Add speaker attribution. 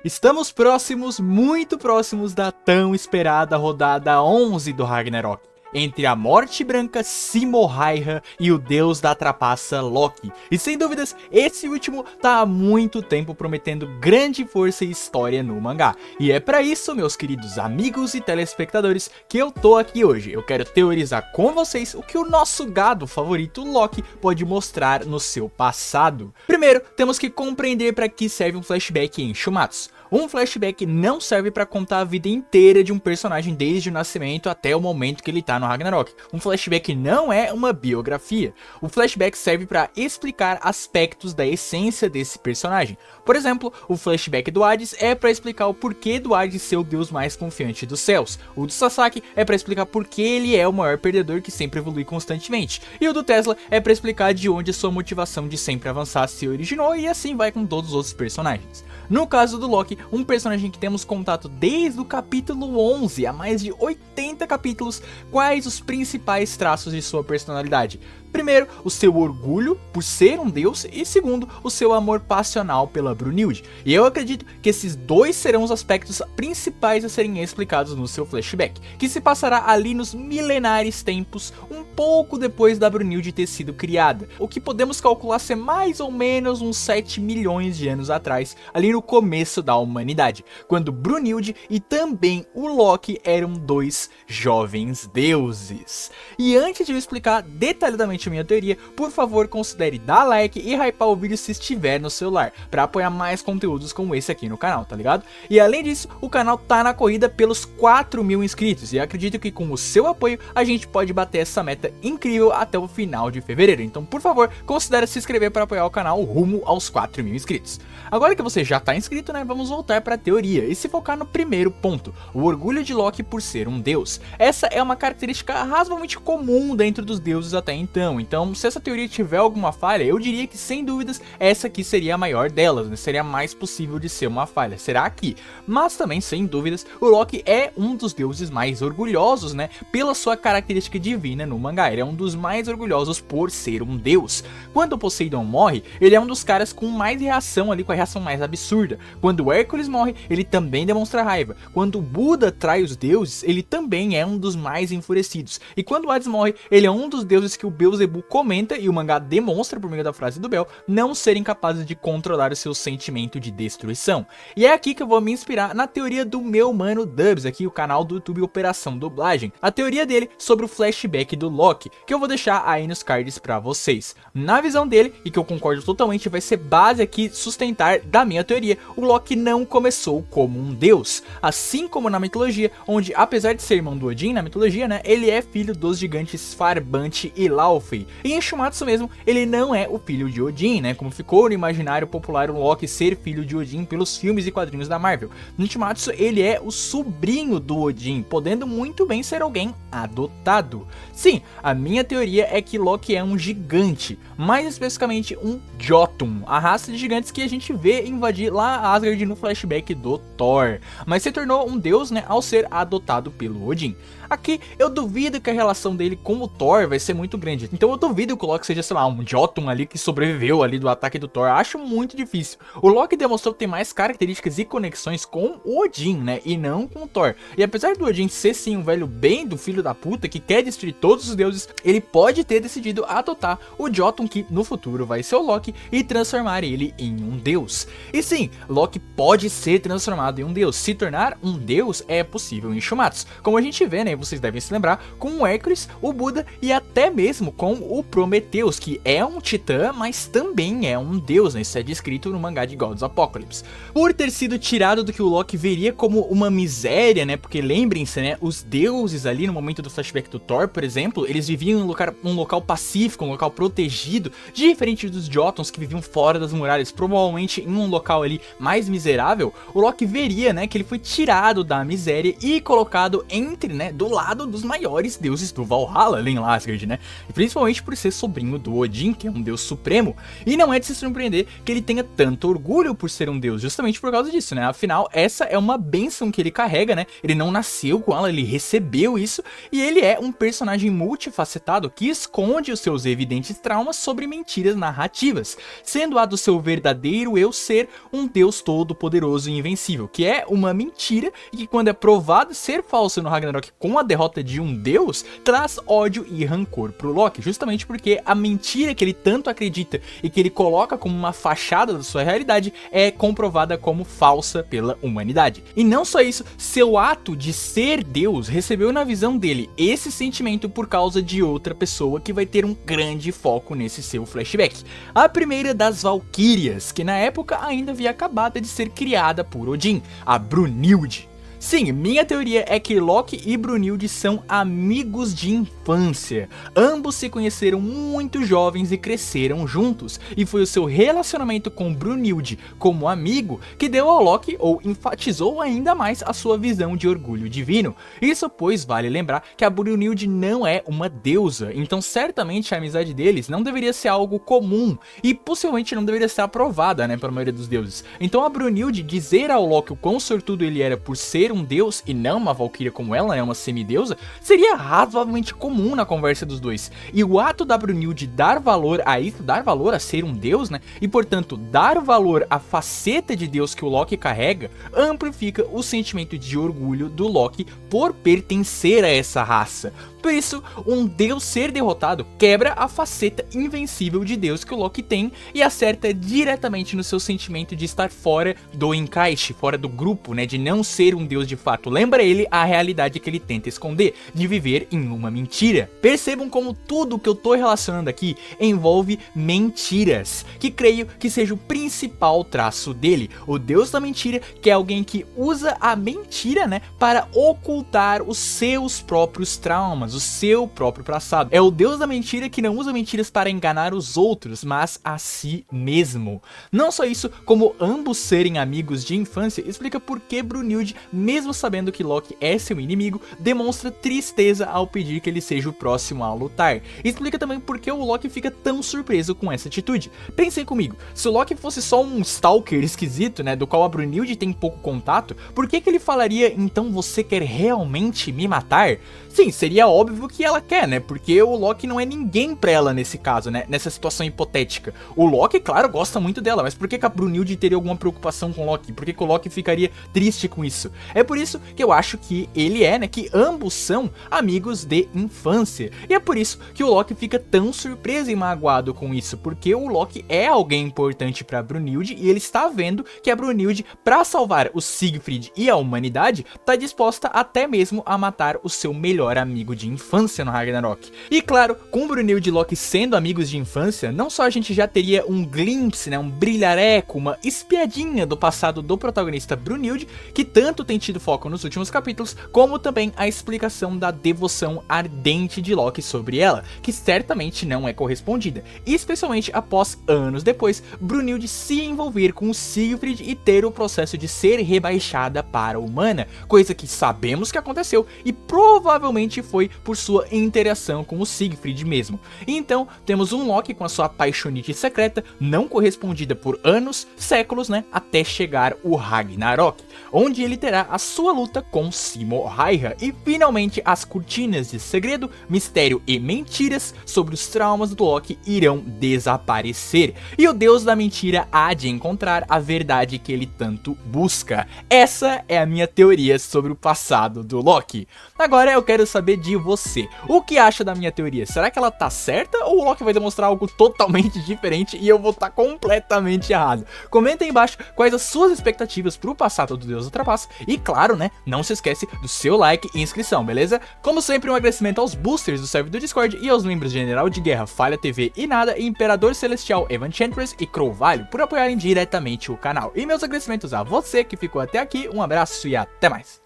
Speaker 1: Estamos próximos, muito próximos da tão esperada rodada 11 do Ragnarok, entre a Morte Branca Simohaiha e o deus da trapaça Loki. E sem dúvidas, esse último tá há muito tempo prometendo grande força e história no mangá. E é pra isso, meus queridos amigos e telespectadores, que eu tô aqui hoje. Eu quero teorizar com vocês o que o nosso gado favorito Loki pode mostrar no seu passado. Primeiro, temos que compreender para que serve um flashback em Shumatsu. Um flashback não serve para contar a vida inteira de um personagem desde o nascimento até o momento que ele tá no Ragnarok. Um flashback não é uma biografia. O flashback serve para explicar aspectos da essência desse personagem. Por exemplo, o flashback do Hades é para explicar o porquê do Hades ser o deus mais confiante dos céus. O do Sasaki é para explicar porquê ele é o maior perdedor que sempre evolui constantemente. E o do Tesla é para explicar de onde a sua motivação de sempre avançar se originou, e assim vai com todos os outros personagens. No caso do Loki, um personagem que temos contato desde o capítulo 11 a mais de 80 capítulos, quais os principais traços de sua personalidade? Primeiro, o seu orgulho por ser um deus, e segundo, o seu amor passional pela Brunhilde. E eu acredito que esses dois serão os aspectos principais a serem explicados no seu flashback, que se passará ali nos milenares tempos, um pouco depois da Brunhilde ter sido criada, o que podemos calcular ser mais ou menos uns 7 milhões de anos atrás, ali no começo da humanidade, quando Brunhilde e também o Loki eram dois jovens deuses. E antes de eu explicar detalhadamente a minha teoria, por favor considere dar like e hypar o vídeo se estiver no celular, para apoiar mais conteúdos como esse aqui no canal, tá ligado? E além disso, o canal tá na corrida pelos 4.000 inscritos, e acredito que com o seu apoio a gente pode bater essa meta incrível até o final de fevereiro. Então por favor, considere se inscrever para apoiar o canal rumo aos 4.000 inscritos. Agora que você já tá inscrito, né, vamos voltar para a teoria e se focar no primeiro ponto, o orgulho de Loki por ser um deus. Essa é uma característica razoavelmente comum dentro dos deuses até então. Então, se essa teoria tiver alguma falha, eu diria que sem dúvidas essa aqui seria a maior delas, né? Seria mais possível de ser uma falha, será aqui. Mas também, sem dúvidas, o Loki é um dos deuses mais orgulhosos, né? Pela sua característica divina no mangá, ele é um dos mais orgulhosos por ser um deus. Quando o Poseidon morre, ele é um dos caras com mais reação ali, com a reação mais absurda. Quando o Hércules morre, ele também demonstra raiva. Quando o Buda trai os deuses, ele também é um dos mais enfurecidos. E quando o Hades morre, ele é um dos deuses que o Beelzebub comenta, e o mangá demonstra por meio da frase do Bel, não serem capazes de controlar o seu sentimento de destruição. E é aqui que eu vou me inspirar na teoria do meu mano Dubs, aqui o canal do YouTube Operação Dublagem. A teoria dele sobre o flashback do Loki, que eu vou deixar aí nos cards pra vocês. Na visão dele, e que eu concordo totalmente, vai ser base aqui sustentar da minha teoria, o Loki não começou como um deus, assim como na mitologia, onde apesar de ser irmão do Odin na mitologia, né, ele é filho dos gigantes Farbante e Laufey. E em Shumatsu mesmo, ele não é o filho de Odin, né, como ficou no imaginário popular o Loki ser filho de Odin pelos filmes e quadrinhos da Marvel. No Shumatsu, ele é o sobrinho do Odin, podendo muito bem ser alguém adotado. Sim, a minha teoria é que Loki é um gigante, mais especificamente um Jotun, a raça de gigantes que a gente vê invadir lá Asgard no flashback do Thor, mas se tornou um deus, né, ao ser adotado pelo Odin. Aqui eu duvido que a relação dele com o Thor vai ser muito grande, então eu duvido que o Loki seja, sei lá, um Jotun ali que sobreviveu ali do ataque do Thor, acho muito difícil. O Loki demonstrou ter mais características e conexões com o Odin, né, e não com o Thor. E apesar do Odin ser sim um velho bem do filho da puta que quer destruir todos os deuses, ele pode ter decidido adotar o Jotun, que no futuro vai ser o Loki, e transformar ele em um deus. E sim, Loki pode ser transformado em um deus, se tornar um deus é possível em Shumatsu, como a gente vê, né, vocês devem se lembrar, com o Hércules, o Buda e até mesmo com o Prometheus, que é um titã, mas também é um deus, né? Isso é descrito no mangá de Gods Apocalypse. Por ter sido tirado do que o Loki veria como uma miséria, né? Porque lembrem-se, né? Os deuses ali no momento do flashback do Thor, por exemplo, eles viviam em um local pacífico, um local protegido, diferente dos Jotuns que viviam fora das muralhas, provavelmente em um local ali mais miserável. O Loki veria, né, que ele foi tirado da miséria e colocado entre, né, do lado dos maiores deuses do Valhalla, ali em Asgard, né? E principalmente por ser sobrinho do Odin, que é um deus supremo, e não é de se surpreender que ele tenha tanto orgulho por ser um deus, justamente por causa disso, né? Afinal, essa é uma bênção que ele carrega, né? Ele não nasceu com ela, ele recebeu isso, e ele é um personagem multifacetado que esconde os seus evidentes traumas sobre mentiras narrativas, sendo a do seu verdadeiro eu ser um deus todo-poderoso e invencível, que é uma mentira e que, quando é provado ser falso no Ragnarok com a derrota de um deus, traz ódio e rancor pro Loki, justamente porque a mentira que ele tanto acredita e que ele coloca como uma fachada da sua realidade é comprovada como falsa pela humanidade. E não só isso, seu ato de ser Deus recebeu na visão dele esse sentimento por causa de outra pessoa que vai ter um grande foco nesse seu flashback. A primeira das Valquírias, que na época ainda havia acabado de ser criada por Odin, a Brunhilde. Sim, minha teoria é que Loki e Brunhilde são amigos de infância. Ambos se conheceram muito jovens e cresceram juntos, e foi o seu relacionamento com Brunhilde como amigo que deu ao Loki, ou enfatizou ainda mais, a sua visão de orgulho divino. Isso pois vale lembrar que a Brunhilde não é uma deusa, então certamente a amizade deles não deveria ser algo comum, e possivelmente não deveria ser aprovada, né, pela maioria dos deuses. Então a Brunhilde dizer ao Loki o quão sortudo ele era por ser um deus e não uma valquíria como ela, é uma semideusa, seria razoavelmente comum na conversa dos dois. E o ato da Brunhilde dar valor a isso, dar valor a ser um deus, né, e portanto dar valor à faceta de deus que o Loki carrega, amplifica o sentimento de orgulho do Loki por pertencer a essa raça. Por isso, um deus ser derrotado quebra a faceta invencível de deus que o Loki tem e acerta diretamente no seu sentimento de estar fora do encaixe, fora do grupo, né, de não ser um deus de fato. Lembra ele a realidade que ele tenta esconder, de viver em uma mentira. Percebam como tudo que eu tô relacionando aqui envolve mentiras, que creio que seja o principal traço dele. O deus da mentira, que é alguém que usa a mentira, né, para ocultar os seus próprios traumas, o seu próprio passado. É o deus da mentira que não usa mentiras para enganar os outros, mas a si mesmo. Não só isso, como ambos serem amigos de infância, explica por que Brunhilde, mesmo sabendo que Loki é seu inimigo, demonstra tristeza ao pedir que ele seja o próximo a lutar. Explica também por que o Loki fica tão surpreso com essa atitude. Pensem comigo, se o Loki fosse só um stalker esquisito, né, do qual a Brunhilde tem pouco contato, por que ele falaria, então você quer realmente me matar? Sim, seria óbvio que ela quer, né? Porque o Loki não é ninguém pra ela nesse caso, né? Nessa situação hipotética. O Loki, claro, gosta muito dela, mas por que a Brunhilde teria alguma preocupação com o Loki? Por que o Loki ficaria triste com isso? É por isso que eu acho que ele é, né? Que ambos são amigos de infância. E é por isso que o Loki fica tão surpreso e magoado com isso, porque o Loki é alguém importante pra Brunhilde e ele está vendo que a Brunhilde, pra salvar o Siegfried e a humanidade, tá disposta até mesmo a matar o seu melhor amigo de infância no Ragnarok. E claro, com Brunhilde e Loki sendo amigos de infância, não só a gente já teria um glimpse, né, um brilhareco, uma espiadinha do passado do protagonista Brunhilde, que tanto tem tido foco nos últimos capítulos, como também a explicação da devoção ardente de Loki sobre ela, que certamente não é correspondida, especialmente após anos depois Brunhilde se envolver com o Siegfried e ter o processo de ser rebaixada para humana, coisa que sabemos que aconteceu e provavelmente foi por sua interação com o Siegfried mesmo. Então, temos um Loki com a sua paixonite secreta, não correspondida por anos, séculos, né, até chegar o Ragnarok, onde ele terá a sua luta com Simo Häyhra e finalmente as cortinas de segredo, mistério e mentiras sobre os traumas do Loki irão desaparecer, e o deus da mentira há de encontrar a verdade que ele tanto busca. Essa é a minha teoria sobre o passado do Loki. Agora eu quero saber de você. O que acha da minha teoria? Será que ela tá certa ou o Loki vai demonstrar algo totalmente diferente e eu vou estar completamente errado? Comenta aí embaixo quais as suas expectativas pro passado do Deus da Trapaça e claro, né, não se esquece do seu like e inscrição, beleza? Como sempre, um agradecimento aos boosters do server do Discord e aos membros General de Guerra, Falha TV e Nada, Imperador Celestial, Evanchantress e Crowvalho por apoiarem diretamente o canal. E meus agradecimentos a você que ficou até aqui, um abraço e até mais.